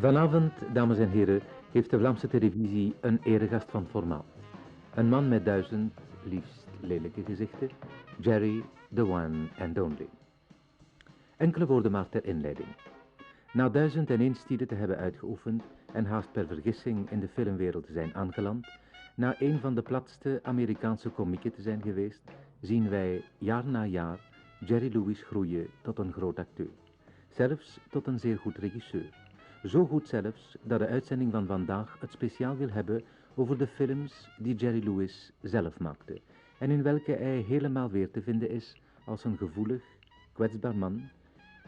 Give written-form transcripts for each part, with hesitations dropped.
Vanavond, dames en heren, heeft de Vlaamse televisie een eregast van formaat. Een man met 1000, liefst lelijke gezichten, Jerry, the one and only. Enkele woorden maar ter inleiding. Na 1001 stielen te hebben uitgeoefend en haast per vergissing in de filmwereld te zijn aangeland, na een van de platste Amerikaanse komieken te zijn geweest, zien wij jaar na jaar Jerry Lewis groeien tot een groot acteur. Zelfs tot een zeer goed regisseur. Zo goed zelfs dat de uitzending van vandaag het speciaal wil hebben over de films die Jerry Lewis zelf maakte en in welke hij helemaal weer te vinden is als een gevoelig, kwetsbaar man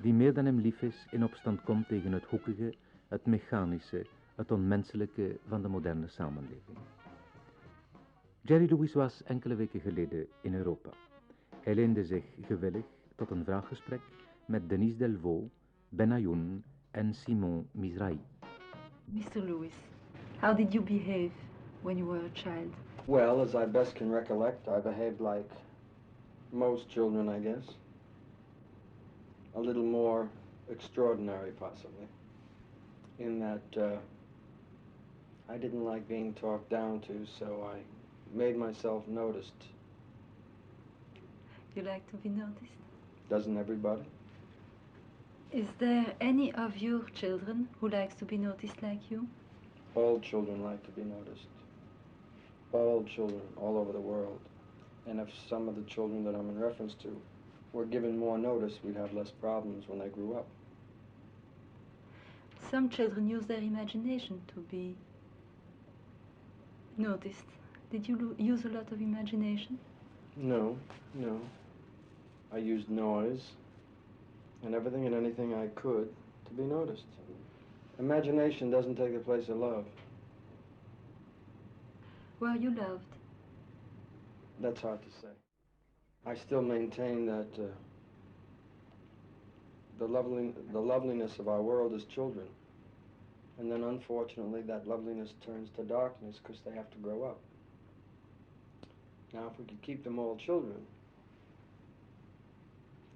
die meer dan hem lief is in opstand komt tegen het hoekige, het mechanische, het onmenselijke van de moderne samenleving. Jerry Lewis was enkele weken geleden in Europa. Hij leende zich gewillig tot een vraaggesprek met Denise Delvaux, Ben Ayoun en Simon Mizrahi. Mr. Lewis, how did you behave when you were a child? Well, as I best can recollect, I behaved like most children, I guess. A little more extraordinary, possibly, in that I didn't like being talked down to, so I made myself noticed. You like to be noticed? Doesn't everybody? Is there any of your children who likes to be noticed like you? All children like to be noticed. All children all over the world. And if some of the children that I'm in reference to were given more notice, we'd have less problems when they grew up. Some children use their imagination to be noticed. Did you use a lot of imagination? No. I used noise and everything and anything I could to be noticed. Imagination doesn't take the place of love. Were you loved? That's hard to say. I still maintain that the loveliness of our world is children. And then unfortunately that loveliness turns to darkness because they have to grow up. Now if we could keep them all children,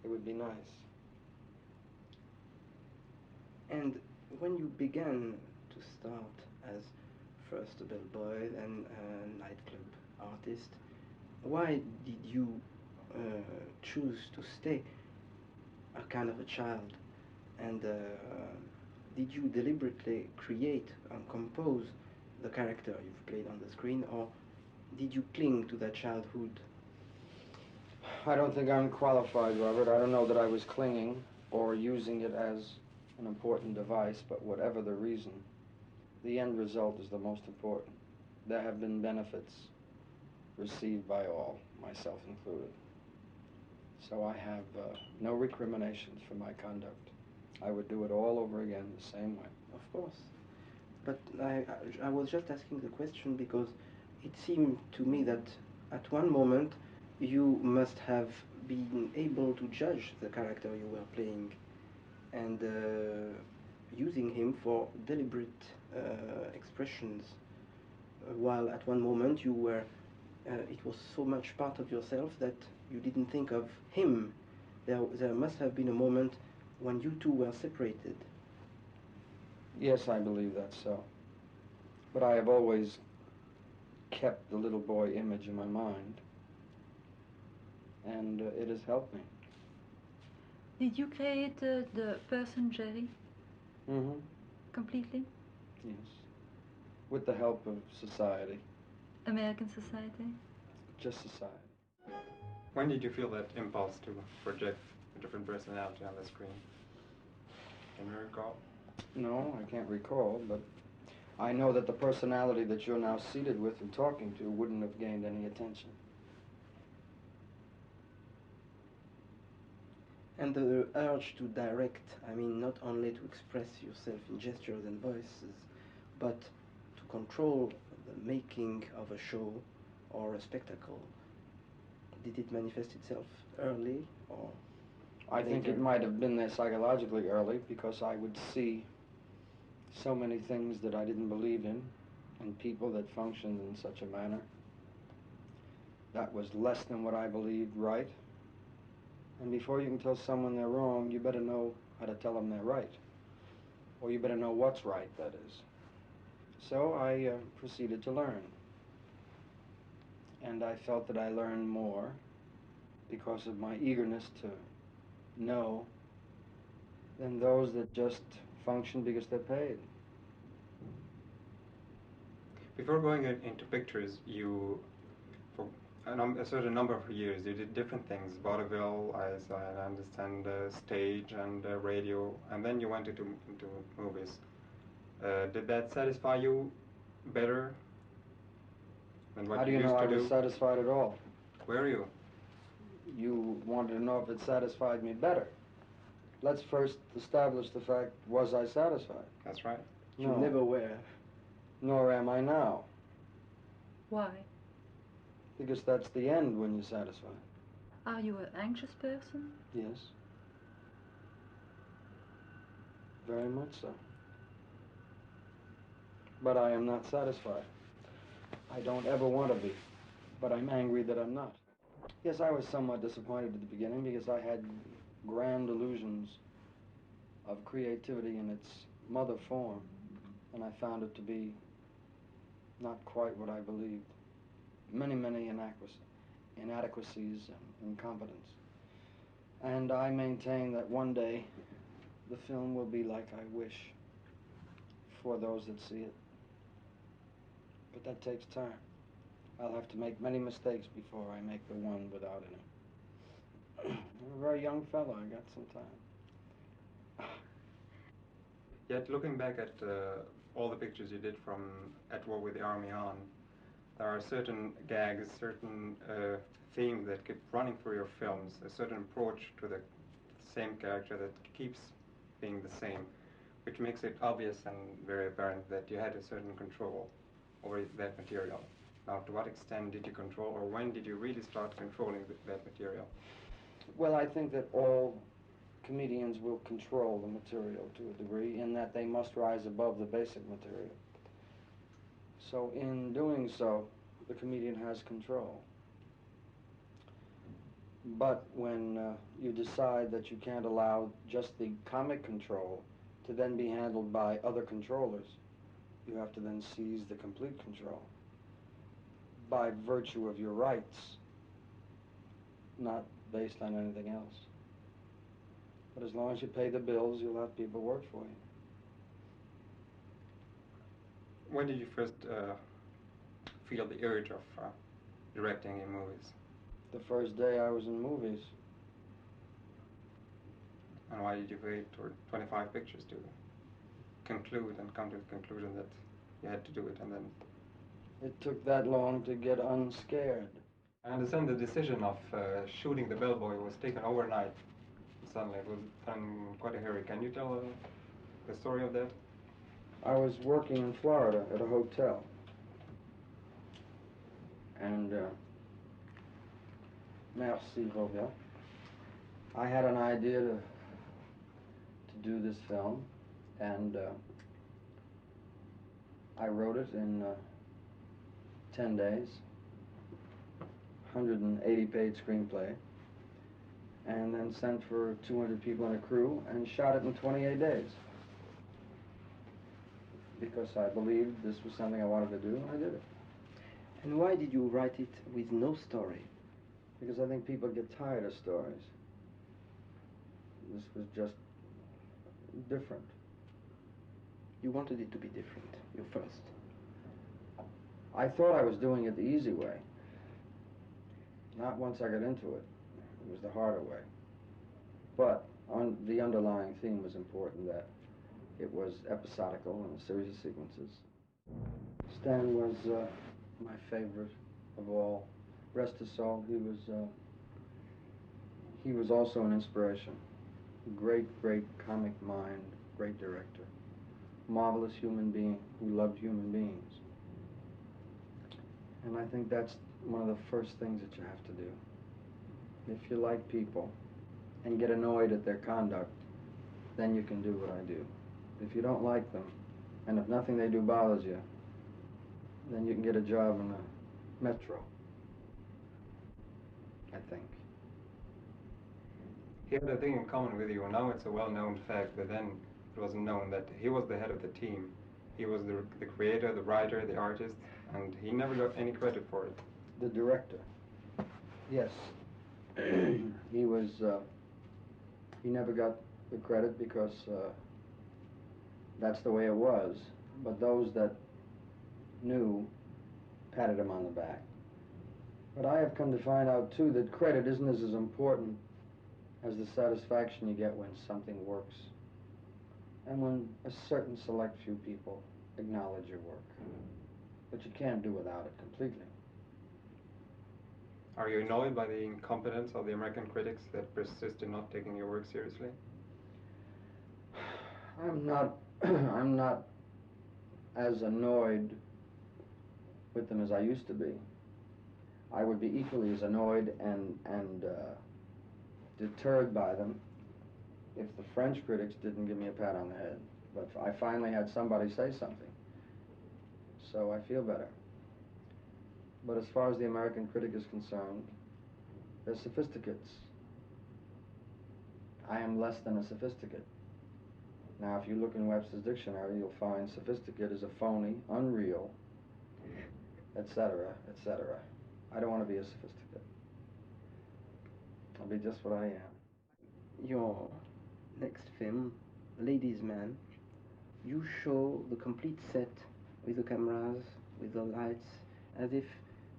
it would be nice. And when you began to start as first a bellboy and a nightclub artist, why did you choose to stay a kind of a child? And did you deliberately create and compose the character you've played on the screen, or did you cling to that childhood? I don't think I'm qualified, Robert. I don't know that I was clinging or using it as an important device, but whatever the reason, the end result is the most important. There have been benefits received by all, myself included. So I have no recriminations for my conduct. I would do it all over again the same way. Of course. But I was just asking the question because it seemed to me that at one moment you must have been able to judge the character you were playing and using him for deliberate expressions, while at one moment you were, it was so much part of yourself that you didn't think of him. There must have been a moment when you two were separated. Yes, I believe that's so. But I have always kept the little boy image in my mind, and it has helped me. Did you create the person Jerry? Mm-hmm. Completely? Yes. With the help of society. American society? Just society. When did you feel that impulse to project a different personality on the screen? Can you recall? No, I can't recall, but I know that the personality that you're now seated with and talking to wouldn't have gained any attention. And the urge to direct, I mean, not only to express yourself in gestures and voices, but to control the making of a show or a spectacle. Did it manifest itself early or I think it might have been there psychologically early because I would see so many things that I didn't believe in and people that functioned in such a manner that was less than what I believed right. And before you can tell someone they're wrong, you better know how to tell them they're right. Or you better know what's right, that is. So I proceeded to learn. And I felt that I learned more because of my eagerness to know than those that just function because they're paid. Before going into pictures, you, for a certain number of years, you did different things, vaudeville, as I understand, stage and radio, and then you went into movies. Did that satisfy you better than what How do you you used know to I do? was satisfied at all? Were you? You wanted to know if it satisfied me better. Let's first establish the fact, was I satisfied? That's right. You No. never were. Nor am I now. Why? Because that's the end when you're satisfied. Are you an anxious person? Yes. Very much so. But I am not satisfied. I don't ever want to be. But I'm angry that I'm not. Yes, I was somewhat disappointed at the beginning because I had grand illusions of creativity in its mother form, and I found it to be not quite what I believed. Many inadequacies and incompetence. And I maintain that one day the film will be like I wish for those that see it. But that takes time. I'll have to make many mistakes before I make the one without any. I'm a very young fellow. I got some time. Yet looking back at all the pictures you did from At War with the Army on, there are certain gags, certain themes that keep running through your films, a certain approach to the same character that keeps being the same, which makes it obvious and very apparent that you had a certain control over that material. Now, to what extent did you control, or when did you really start controlling that material? Well, I think that all comedians will control the material to a degree in that they must rise above the basic material. So in doing so, the comedian has control. But when you decide that you can't allow just the comic control to then be handled by other controllers, you have to then seize the complete control by virtue of your rights, not based on anything else. But as long as you pay the bills, you'll have people work for you. When did you first feel the urge of directing in movies? The first day I was in movies. And why did you wait for 25 pictures to conclude and come to the conclusion that you had to do it, and then... It took that long to get unscared. I understand the decision of shooting the Bellboy was taken overnight. Suddenly, it was done in quite a hurry. Can you tell the story of that? I was working in Florida at a hotel. And, merci, Robert. I had an idea to do this film, and I wrote it in 10 days, 180-page screenplay, and then sent for 200 people in a crew and shot it in 28 days. Because I believed this was something I wanted to do, and I did it. And why did you write it with no story? Because I think people get tired of stories. This was just different. You wanted it to be different, your first. I thought I was doing it the easy way. Not once I got into it. It was the harder way. But the underlying theme was important, that it was episodical in a series of sequences. Stan was my favorite of all. Rest his soul, he was also an inspiration. Great, great comic mind, great director. Marvelous human being who loved human beings. And I think that's one of the first things that you have to do. If you like people and get annoyed at their conduct, then you can do what I do. If you don't like them, and if nothing they do bothers you, then you can get a job in the metro, I think. He had a thing in common with you, and now it's a well-known fact, but then it wasn't known that he was the head of the team. He was the creator, the writer, the artist, and he never got any credit for it. The director. Yes. He was, he never got the credit because that's the way it was. But those that knew patted him on the back. But I have come to find out, too, that credit isn't as important as the satisfaction you get when something works. And when a certain select few people acknowledge your work. But you can't do without it completely. Are you annoyed by the incompetence of the American critics that persist in not taking your work seriously? I'm not as annoyed with them as I used to be. I would be equally as annoyed and deterred by them if the French critics didn't give me a pat on the head. But I finally had somebody say something, so I feel better. But as far as the American critic is concerned, they're sophisticates. I am less than a sophisticate. Now, if you look in Webster's dictionary, you'll find sophisticate is a phony, unreal, etc., etc. I don't want to be a sophisticate. I'll be just what I am. Your next film, Ladies' Man, you show the complete set with the cameras, with the lights, as if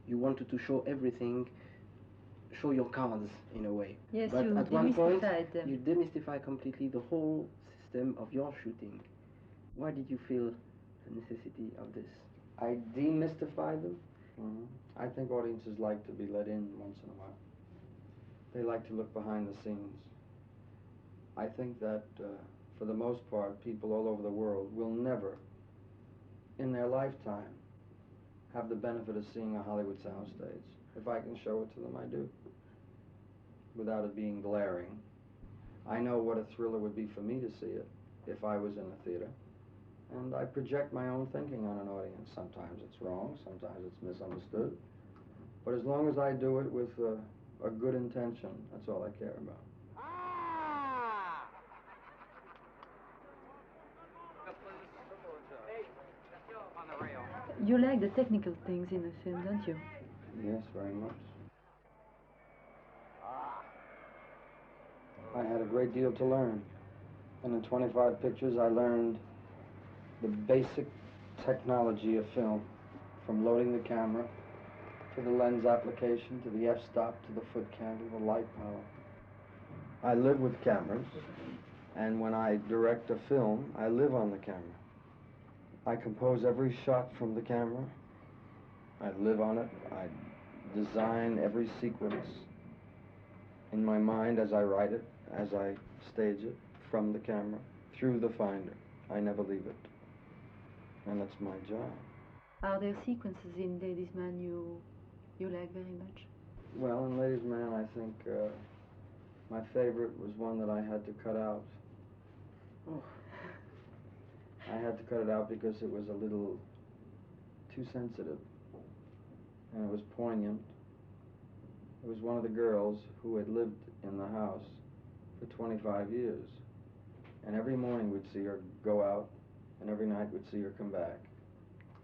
you wanted to show everything, show your cards in a way. Yes, but you at one point, demystified them. you demystify completely the whole system of your shooting. Why did you feel the necessity of this? I demystify them. I think audiences like to be let in once in a while. They like to look behind the scenes. I think that, for the most part, people all over the world will never, in their lifetime, have the benefit of seeing a Hollywood soundstage. If I can show it to them, I do, without it being glaring. I know what a thrill it would be for me to see it if I was in a theater. And I project my own thinking on an audience. Sometimes it's wrong, sometimes it's misunderstood. But as long as I do it with a good intention, that's all I care about. You like the technical things in the film, don't you? Yes, very much. I had a great deal to learn. And in 25 pictures, I learned the basic technology of film, from loading the camera, to the lens application, to the f-stop, to the foot candle, the light power. I live with cameras, and when I direct a film, I live on the camera. I compose every shot from the camera. I live on it. I design every sequence in my mind as I write it, as I stage it, from the camera, through the finder. I never leave it. And that's my job. Are there sequences in Ladies' Man you like very much? Well, in Ladies' Man, I think my favorite was one that I had to cut out. Oh. I had to cut it out because it was a little too sensitive, and it was poignant. It was one of the girls who had lived in the house for 25 years, and every morning we'd see her go out, and every night we'd see her come back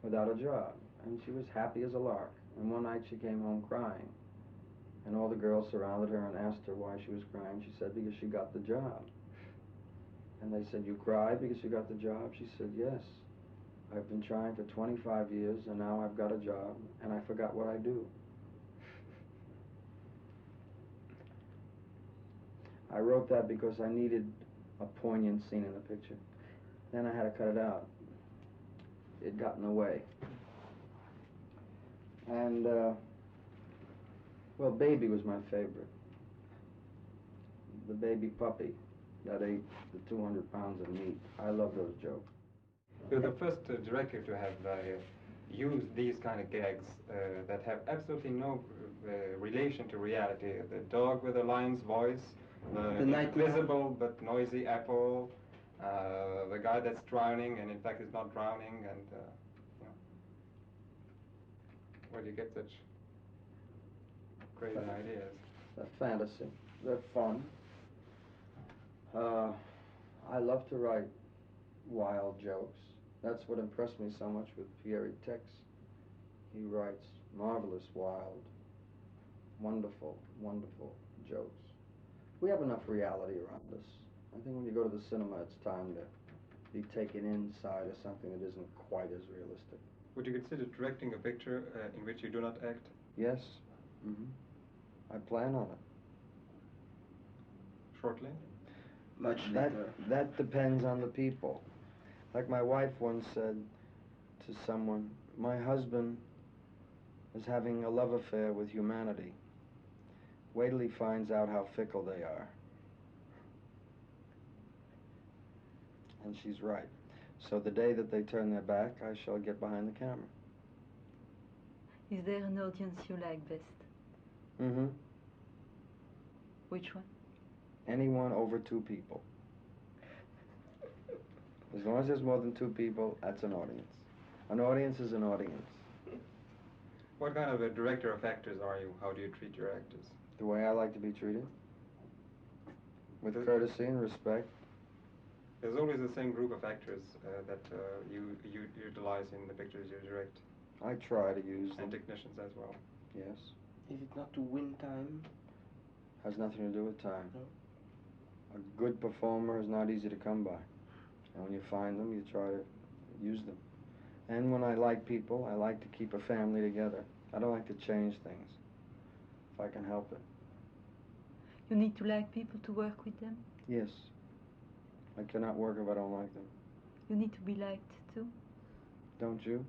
without a job, and she was happy as a lark. And one night she came home crying, and all the girls surrounded her and asked her why she was crying. She said, because she got the job. And they said, you cried because you got the job? She said, yes. I've been trying for 25 years, and now I've got a job, and I forgot what I do. I wrote that because I needed a poignant scene in the picture. Then I had to cut it out. It got in the way. And, well, Baby was my favorite. The baby puppy that ate the 200 pounds of meat. I love those jokes. You're the first director to have used these kind of gags that have absolutely no relation to reality. The dog with the lion's voice, the invisible but noisy apple, the guy that's drowning and in fact is not drowning, and you know, where do you get such crazy ideas? They're fantasy. They're fun. I love to write. wild jokes. That's what impressed me so much with Pierre Tex. He writes marvelous, wild, wonderful, wonderful jokes. We have enough reality around us. I think when you go to the cinema, it's time to be taken inside of something that isn't quite as realistic. Would you consider directing a picture in which you do not act? Yes. I plan on it. Shortly? Much later. That depends on the people. Like my wife once said to someone, my husband is having a love affair with humanity. Wait till he finds out how fickle they are. And she's right. So the day that they turn their back, I shall get behind the camera. Is there an audience you like best? Which one? Anyone over 2 people. As long as there's more than 2 people, that's an audience. An audience is an audience. What kind of a director of actors are you? How do you treat your actors? The way I like to be treated. With courtesy and respect. There's always the same group of actors that you utilize in the pictures you direct. I try to use them. And technicians as well. Yes. Is it not to win time? Has nothing to do with time. No. A good performer is not easy to come by. And when you find them, you try to use them. And when I like people, I like to keep a family together. I don't like to change things, if I can help it. You need to like people to work with them? Yes. I cannot work if I don't like them. You need to be liked too? Don't you?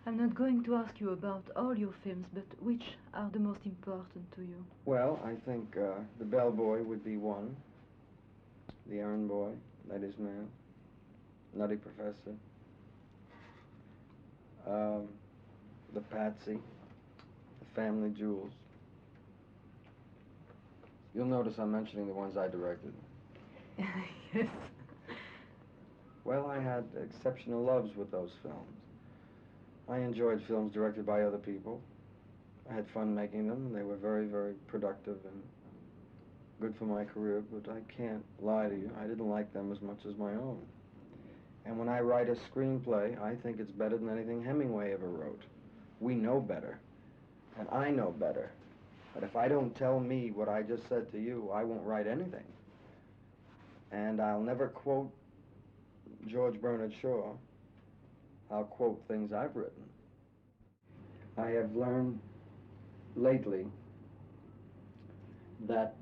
I'm not going to ask you about all your films, but which are the most important to you? Well, I think The Bellboy would be one. The Errand Boy, Ladies Man, Nutty Professor, The Patsy, The Family Jewels. You'll notice I'm mentioning the ones I directed. Yes. Well, I had exceptional loves with those films. I enjoyed films directed by other people. I had fun making them, and they were very, very productive and good for my career, but I can't lie to you, I didn't like them as much as my own. And when I write a screenplay, I think it's better than anything Hemingway ever wrote. We know better, and I know better. But if I don't tell me what I just said to you, I won't write anything. And I'll never quote George Bernard Shaw. I'll quote things I've written. I have learned lately that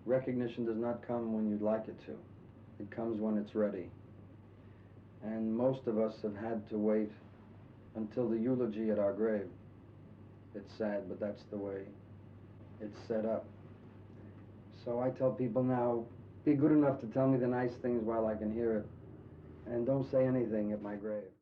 recognition does not come when you'd like it to. It comes when it's ready. And most of us have had to wait until the eulogy at our grave. It's sad, but that's the way it's set up. So I tell people now, be good enough to tell me the nice things while I can hear it, and don't say anything at my grave.